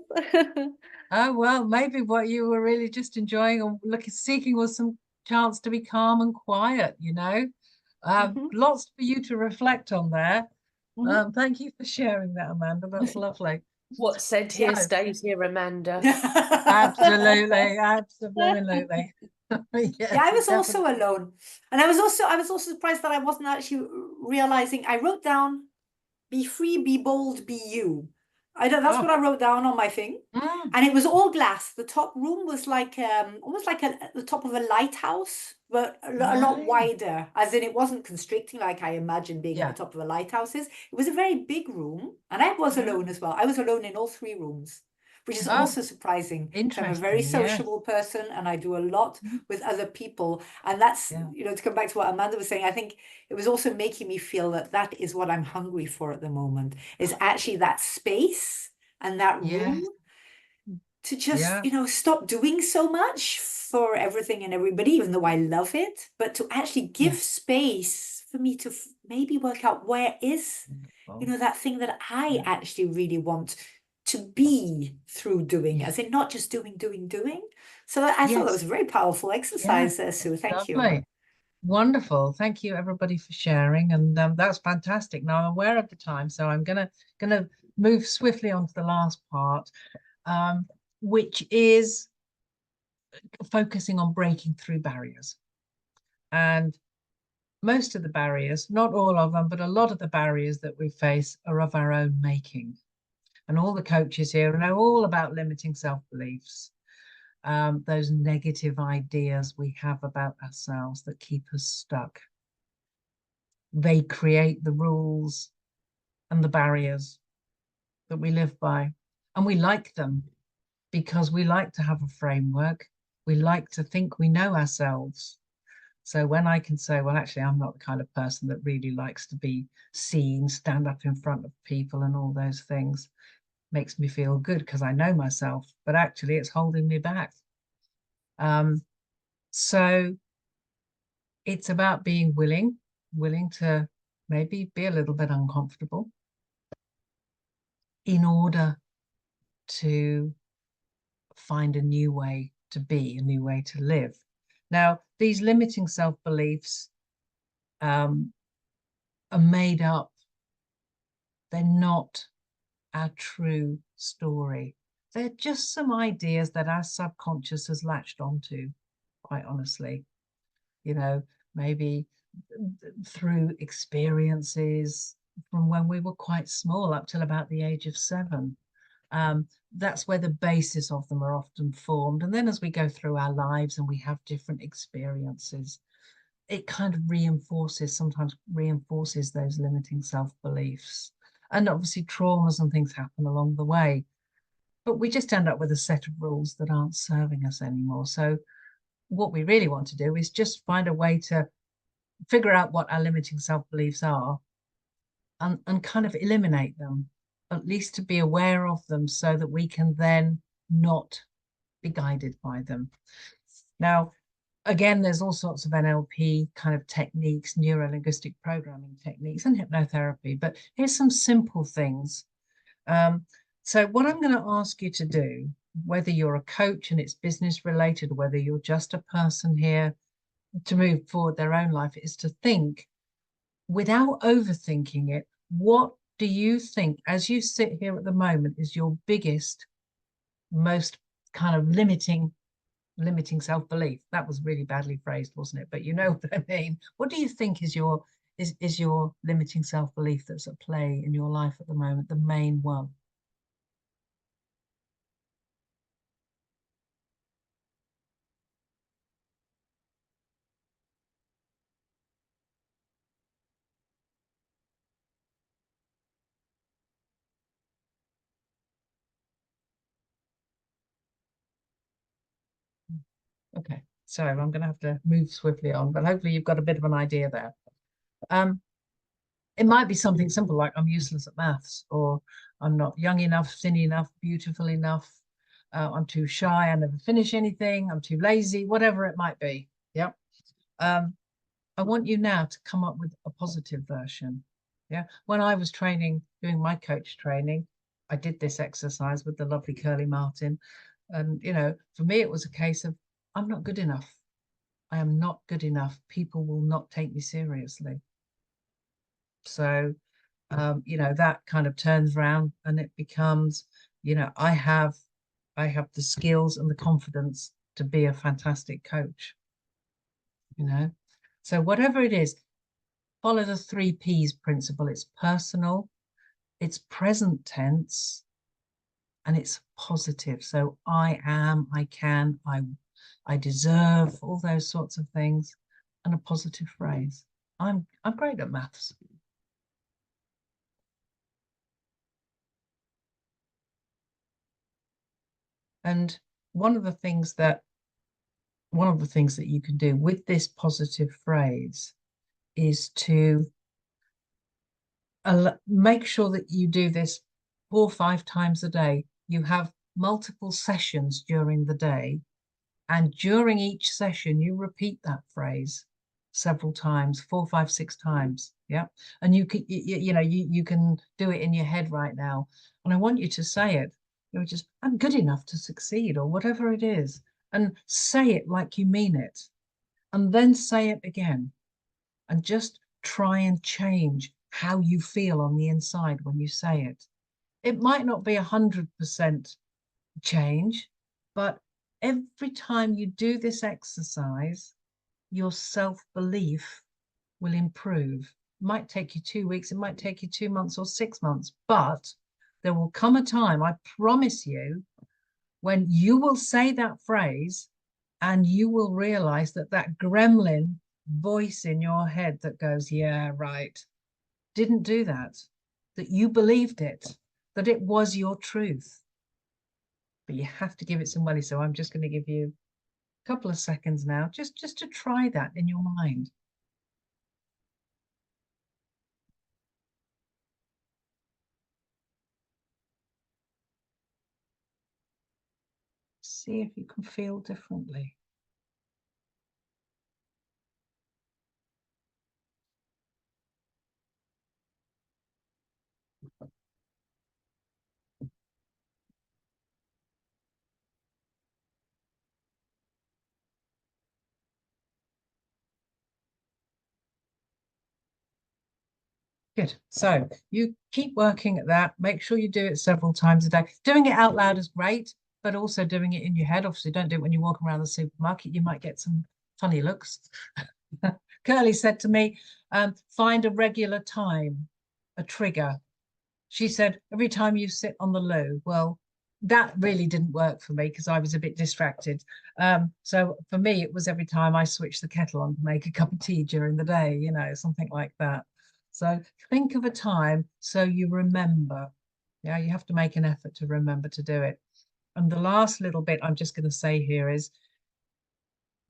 oh, well, maybe what you were really just enjoying or seeking was some chance to be calm and quiet, Mhm, Lots for you to reflect on there. mhm. Thank you for sharing that, Amanda. That's lovely. What's said here Yeah. stays here, Amanda. Absolutely, absolutely. Yeah, I was also definitely. alone. And I was also surprised that I wasn't actually realizing. I wrote down, be free, be bold, be you. That's what Oh, I wrote down on my thing. mm, And it was all glass. The top room was like almost like the top of a lighthouse, but a lot right. wider, as in it wasn't constricting like I imagined being at the Yeah. top of a lighthouse is. It was a very big room, and I was Yeah. alone as well. I was alone in all three rooms, which is Oh, also surprising because I'm a very interesting. Yes. sociable person and I do a lot Mhm. with other people. And that's, Yeah. to come back to what Amanda was saying, I think it was also making me feel that that is what I'm hungry for at the moment, is actually that space and that room Yes. to just, Yeah. stop doing so much for everything and everybody, even though I love it, but to actually give Yeah. space for me to maybe work out where is, Wonderful. that thing that I Yeah. actually really want to be through doing, Yeah. as in not just doing. So I thought that was Yes. a very powerful Yeah. exercise there, Sue. Thank you. Lovely. Wonderful. Thank you everybody for sharing. And that's fantastic. Now I'm aware of the time, so I'm gonna move swiftly on to the last part, which is focusing on breaking through barriers. And most of the barriers, not all of them, but a lot of the barriers that we face are of our own making. And all the coaches here know all about limiting self-beliefs, those negative ideas we have about ourselves that keep us stuck. They create the rules and the barriers that we live by. And we like them because we like to have a framework. We like to think we know ourselves. So when I can say, well, actually, I'm not the kind of person that really likes to be seen, stand up in front of people and all those things, makes me feel good because I know myself, but actually it's holding me back. So it's about being willing to maybe be a little bit uncomfortable in order to find a new way to be, a new way to live. Now, these limiting self-beliefs are made up. They're not our true story. They're just some ideas that our subconscious has latched onto, quite honestly. you know, maybe through experiences from when we were quite small up till about the age of 7. That's where the basis of them are often formed. And then as we go through our lives and we have different experiences, it kind of sometimes reinforces those limiting self-beliefs. And obviously traumas and things happen along the way. But we just end up with a set of rules that aren't serving us anymore. So what we really want to do is just find a way to figure out what our limiting self-beliefs are and kind of eliminate them, at least to be aware of them so that we can then not be guided by them. Now, again, there's all sorts of NLP kind of techniques, neuro-linguistic programming techniques and hypnotherapy, but here's some simple things. So what I'm going to ask you to do, whether you're a coach and it's business related, or whether you're just a person here to move forward their own life, is to think without overthinking it. What do you think, as you sit here at the moment, is your biggest, most kind of limiting self-belief? That was really badly phrased, wasn't it? But you know what I mean. What do you think is your limiting self-belief that's at play in your life at the moment, the main one? Okay, so I'm going to have to move swiftly on, but hopefully you've got a bit of an idea there. It might be something simple like I'm useless at maths, or I'm not young enough, thin enough, beautiful enough, I'm too shy, I never finish anything, I'm too lazy, whatever it might be. Yep. I want you now to come up with a positive version. Yeah. When I was doing my coach training, I did this exercise with the lovely Curly Martin. And, you know, for me, it was a case of, I'm not good enough. I am not good enough. People will not take me seriously. So, you know, that kind of turns around and it becomes, you know, I have the skills and the confidence to be a fantastic coach, you know. So whatever it is, follow the 3 Ps principle. It's personal, it's present tense, and it's positive. So I am, I can, I deserve, all those sorts of things, and a positive phrase. I'm great at maths. And one of the things that you can do with this positive phrase is to make sure that you do this 4 or 5 times a day. You have multiple sessions during the day, and during each session you repeat that phrase several times, 4, 5, 6 times. Yeah. And you can you can do it in your head right now, and I want you to say it, you know, just I'm good enough to succeed, or whatever it is, and say it like you mean it, and then say it again, and just try and change how you feel on the inside when you say it. It might not be 100% change, but every time you do this exercise, your self-belief will improve. It might take you 2 weeks, it might take you 2 months or 6 months, but there will come a time, I promise you, when you will say that phrase and you will realize that that gremlin voice in your head that goes, yeah, right, didn't do that, that you believed it, that it was your truth. But you have to give it some money. So I'm just going to give you a couple of seconds now, just to try that in your mind. See if you can feel differently. Good. So you keep working at that. Make sure you do it several times a day. Doing it out loud is great, but also doing it in your head. Obviously, don't do it when you walk around the supermarket. You might get some funny looks. Curly said to me, find a regular time, a trigger. She said, every time you sit on the loo. Well, that really didn't work for me because I was a bit distracted. So for me, it was every time I switched the kettle on to make a cup of tea during the day, you know, something like that. So think of a time so you remember. Yeah, you have to make an effort to remember to do it. And the last little bit I'm just going to say here is,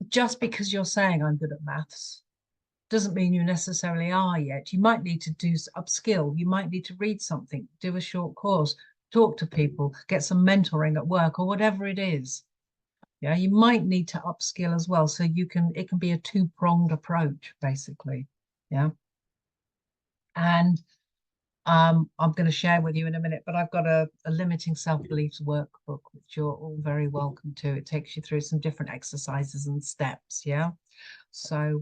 just because you're saying I'm good at maths doesn't mean you necessarily are yet. You might need to do upskill. You might need to read something, do a short course, talk to people, get some mentoring at work or whatever it is. Yeah, you might need to upskill as well. So it can be a two-pronged approach, basically. Yeah. And I'm going to share with you in a minute, but I've got a limiting self-beliefs workbook, which you're all very welcome to. It takes you through some different exercises and steps. Yeah. So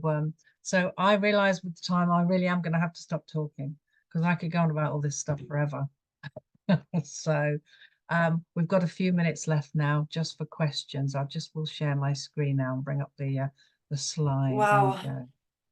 I realized with the time I really am going to have to stop talking because I could go on about all this stuff forever. So we've got a few minutes left now just for questions. will share my screen now and bring up the slide. Wow.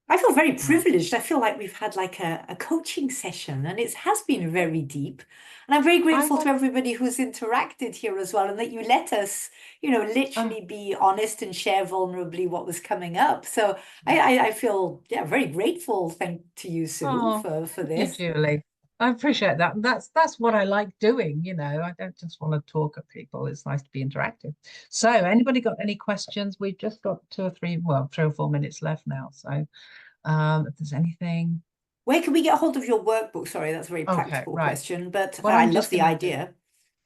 I feel very privileged. I feel like we've had like a coaching session and it has been very deep. And I'm very grateful to everybody who's interacted here as well and that you let us, literally be honest and share vulnerably what was coming up. So I feel, very grateful. Thank to you, Sue, for this. You, Julie. I appreciate that. And that's what I like doing, I don't just want to talk at people. It's nice to be interactive. So anybody got any questions? We've just got 3 or 4 minutes left now. So if there's anything. Where can we get hold of your workbook? Sorry, that's a very practical question, but well, I love the idea.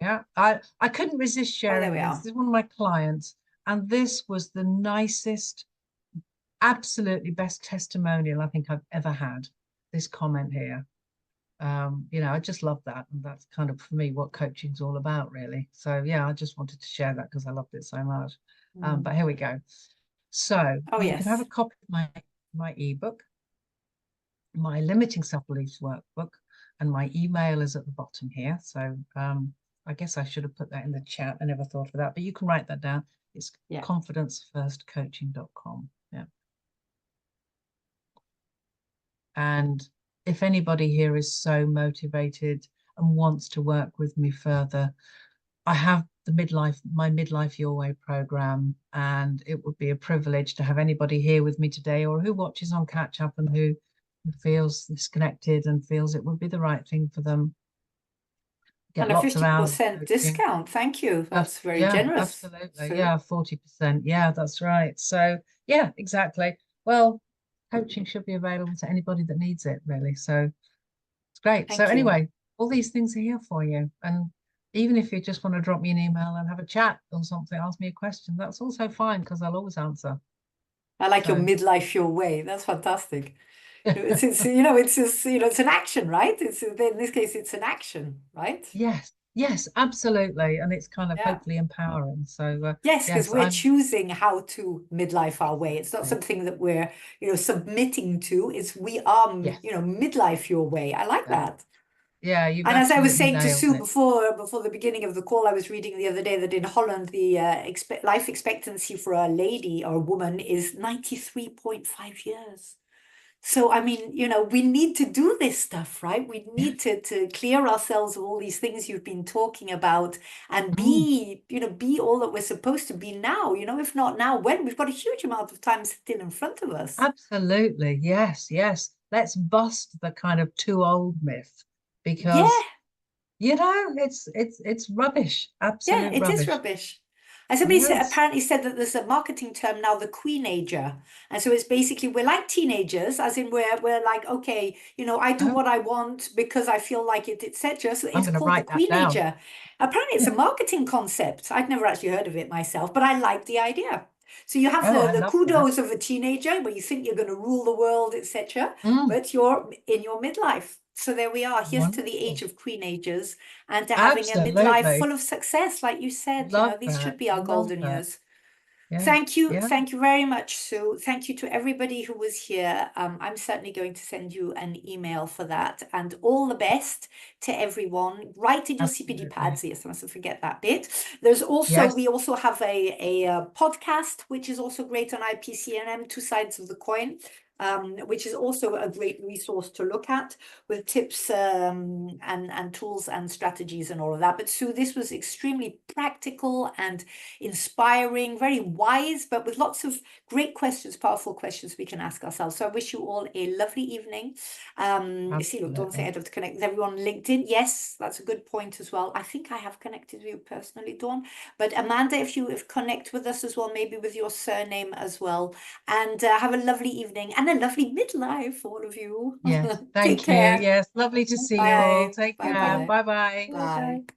Yeah, I couldn't resist sharing this. This is one of my clients, and this was the nicest, absolutely best testimonial I think I've ever had. This comment here. I just love that. And that's kind of, for me, what coaching's all about, really. So, yeah, I just wanted to share that because I loved it so much. But here we go. So you can have a copy of my ebook, my limiting self-beliefs workbook, and my email is at the bottom here. So I guess I should have put that in the chat. I never thought of that, but you can write that down. It's confidencefirstcoaching.com. Yeah. And if anybody here is so motivated and wants to work with me further, I have my Midlife Your Way program, and it would be a privilege to have anybody here with me today or who watches on catch up and who feels disconnected and feels it would be the right thing for them. Get and a 50% discount. Thank you. That's very generous. Absolutely. So. Yeah, 40%. Yeah, that's right. So yeah, exactly. Well, coaching should be available to anybody that needs it, really. So it's great. So anyway, all these things are here for you. And even if you just want to drop me an email and have a chat or something, ask me a question, that's also fine because I'll always answer. I like your Midlife Your Way. That's fantastic. It's it's an action, right? In this case, it's an action, right? Yes, absolutely. And it's kind of hopefully empowering. So yes, because we're choosing how to midlife our way. It's not something that we're, submitting to. It's we are, midlife your way. I like that. Yeah, and as I was saying to Sue before the beginning of the call, I was reading the other day that in Holland, the life expectancy for a lady or a woman is 93.5 years. So, I mean, we need to do this stuff, right? We need to clear ourselves of all these things you've been talking about and be all that we're supposed to be now, if not now, when? We've got a huge amount of time still in front of us. Absolutely. Yes. Let's bust the kind of too old myth because, it's rubbish. Absolute rubbish. It is rubbish. And somebody apparently said that there's a marketing term now, the queenager. And so it's basically, we're like teenagers, as in we're like, okay, I do what I want because I feel like it, etc. So it's called the queenager. Apparently it's a marketing concept. I'd never actually heard of it myself, but I like the idea. So you have the kudos of a teenager where you think you're going to rule the world, etc. But you're in your midlife. So there we are. Here's to the age of queenagers and to having a midlife full of success, like you said. These should be our golden years. Yeah. Thank you. Yeah. Thank you very much, Sue. Thank you to everybody who was here. I'm certainly going to send you an email for that. And all the best to everyone. Write in your CPD pads. Yes, I mustn't forget that bit. There's also, we also have a podcast, which is also great on IAPC&M, Two Sides of the Coin. Which is also a great resource to look at with tips and tools and strategies and all of that. But Sue, this was extremely practical and inspiring, very wise, but with lots of great questions, powerful questions we can ask ourselves. So I wish you all a lovely evening. See, look, Dawn saying I'd have to connect with everyone on LinkedIn. Yes, that's a good point as well. I think I have connected with you personally, Dawn. But Amanda, if you connect with us as well, maybe with your surname as well. And have a lovely evening and a lovely midlife for all of you. Yes, Take thank you. care. Yes, lovely to see you Bye. all. Take care. Bye-bye. Bye-bye. Bye.